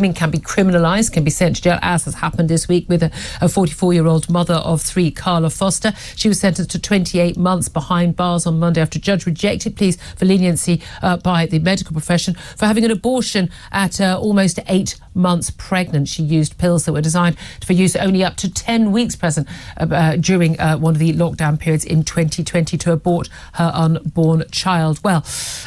can be criminalised, can be sent to jail, as has happened this week with a 44-year-old mother of three, Carla Foster. She was sentenced to 28 months behind bars on Monday after a judge rejected pleas for leniency by the medical profession for having an abortion at almost 8 months pregnant. She used pills that were designed for use only up to 10 weeks present during one of the lockdown periods in 2020 to abort her unborn child. Well,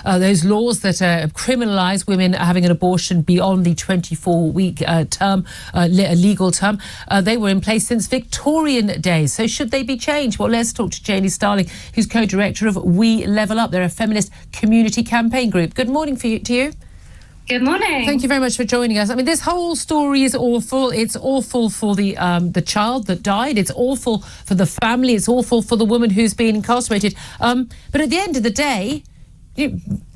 those laws that criminalise women having an abortion beyond the 24-week term, legal term, they were in place since Victorian days. So should they be changed? Well, let's talk to Janey Starling, who's co-director of We Level Up. They're a feminist community campaign group. Good morning to you. Good morning. Thank you very much for joining us. I mean, this whole story is awful. It's awful for the child that died. It's awful for the family. It's awful for the woman who's been incarcerated. But at the end of the day,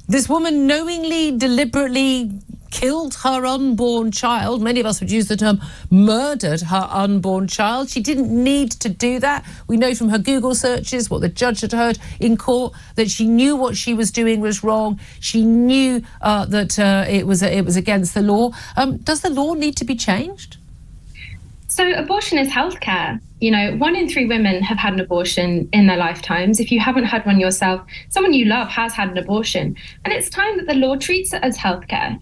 this woman knowingly, deliberately killed her unborn child. Many of us would use the term murdered her unborn child. She didn't need to do that. We know from her Google searches, what the judge had heard in court, that she knew what she was doing was wrong. She knew that it was against the law. Does the law need to be changed? So abortion is healthcare. 1 in 3 women have had an abortion in their lifetimes. If you haven't had one yourself, someone you love has had an abortion. And it's time that the law treats it as healthcare.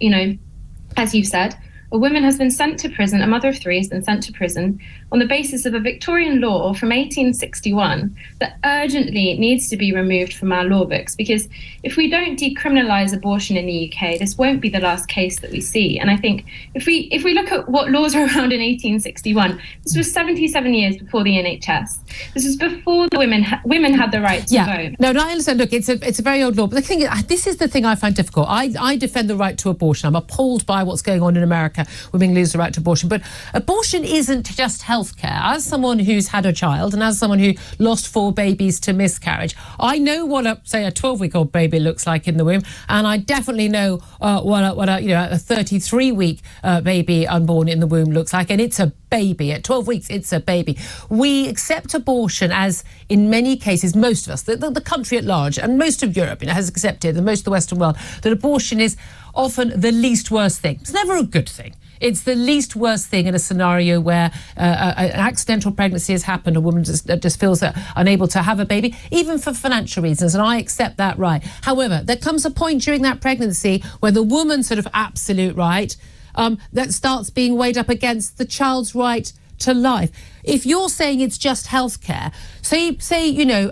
As you've said, a woman has been sent to prison, a mother of 3 has been sent to prison on the basis of a Victorian law from 1861 that urgently needs to be removed from our law books, because if we don't decriminalise abortion in the UK, this won't be the last case that we see. And I think if we look at what laws were around in 1861, this was 77 years before the NHS. This was before the women had the right to vote. No, I understand. Look, it's a very old law. But the thing is, this is the thing I find difficult. I defend the right to abortion. I'm appalled by what's going on in America. Women lose the right to abortion. But abortion isn't just healthcare. As someone who's had a child and as someone who lost 4 babies to miscarriage, I know what a 12-week-old baby looks like in the womb, and I definitely know what a 33-week baby unborn in the womb looks like, and it's a baby. At 12 weeks, it's a baby. We accept abortion as, in many cases, most of us, the country at large, and most of Europe has accepted, and most of the Western world, that abortion is often the least worst thing. It's never a good thing. It's the least worst thing in a scenario where an accidental pregnancy has happened. A woman just feels unable to have a baby, even for financial reasons, and I accept that right. However, there comes a point during that pregnancy where the woman's sort of absolute right that starts being weighed up against the child's right to life. If you're saying it's just healthcare, say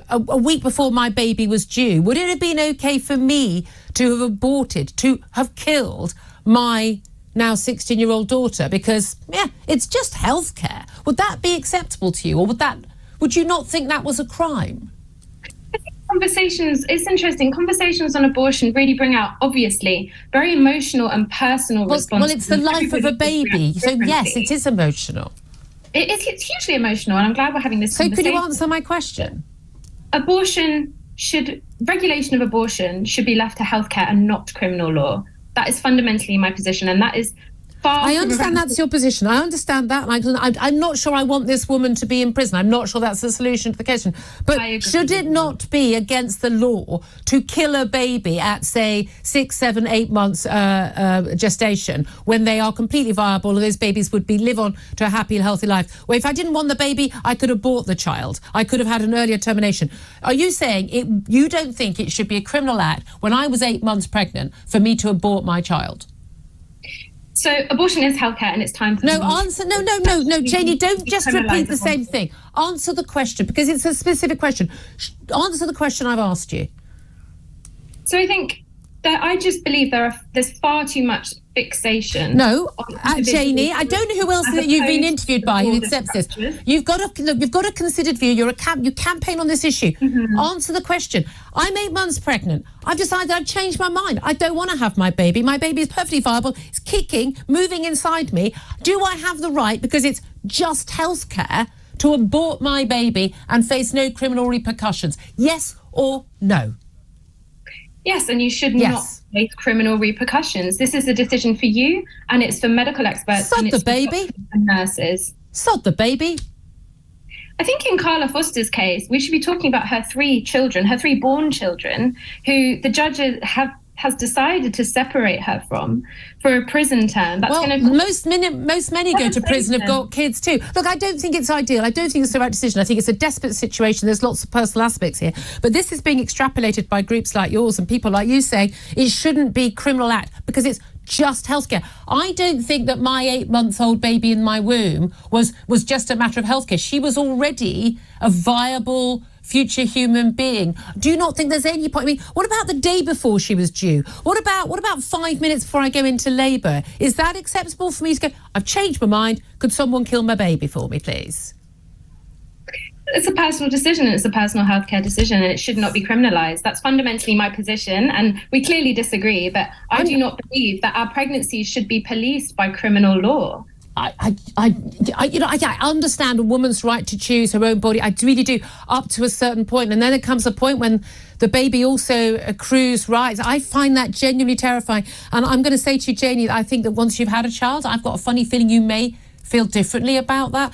a week before my baby was due, would it have been okay for me to have aborted, to have killed my now 16-year-old daughter because, it's just healthcare? Would that be acceptable to you, or would you not think that was a crime? It's interesting. Conversations on abortion really bring out, obviously, very emotional and personal responses. Well, it's the life of a baby, so yes, it is emotional. It's hugely emotional, and I'm glad we're having this conversation. So could you answer my question? Regulation of abortion should be left to healthcare and not criminal law. That is fundamentally my position, and that is far. I understand that's your position. I understand that. I'm not sure I want this woman to be in prison. I'm not sure that's the solution to the question. But should it not be against the law to kill a baby at, say, 6, 7, 8 months gestation when they are completely viable and those babies would live on to a happy and healthy life? Well, if I didn't want the baby, I could abort the child. I could have had an earlier termination. Are you saying you don't think it should be a criminal act when I was 8 months pregnant for me to abort my child? So abortion is healthcare, and it's time for No, Janey, don't just repeat the same thing. Answer the question, because it's a specific question. Answer the question I've asked you. So I think that I just believe there's far too much fixation. No, Janey, I don't know who else that you've been interviewed by who accepts this. You've got a considered view. You campaign on this issue. Mm-hmm. Answer the question. I'm 8 months pregnant. I've decided I've changed my mind. I don't want to have my baby. My baby is perfectly viable. It's kicking, moving inside me. Do I have the right, because it's just healthcare, to abort my baby and face no criminal repercussions? Yes or no? Yes, and you should not face criminal repercussions. This is a decision for you, and it's for medical experts. Sod the baby. And nurses. Sod the baby. I think in Carla Foster's case, we should be talking about her 3 children, her 3 born children, who the judges have has decided to separate her from for a prison term. That's well, going to most men go to prison have got kids too. Look, I don't think it's ideal. I don't think it's the right decision. I think it's a desperate situation. There's lots of personal aspects here. But this is being extrapolated by groups like yours and people like you saying it shouldn't be criminal act because it's just healthcare. I don't think that my 8-month-old baby in my womb was just a matter of healthcare. She was already a viable future human being. Do you not think there's any point? I mean, what about the day before she was due? What about 5 minutes before I go into labour? Is that acceptable for me to go, I've changed my mind, could someone kill my baby for me, please? It's a personal decision. It's a personal healthcare decision, and it should not be criminalised. That's fundamentally my position, and we clearly disagree. But I do not believe that our pregnancies should be policed by criminal law. I understand a woman's right to choose her own body. I really do, up to a certain point, and then there comes a point when the baby also accrues rights. I find that genuinely terrifying. And I'm going to say to you, Janey, I think that once you've had a child, I've got a funny feeling you may feel differently about that.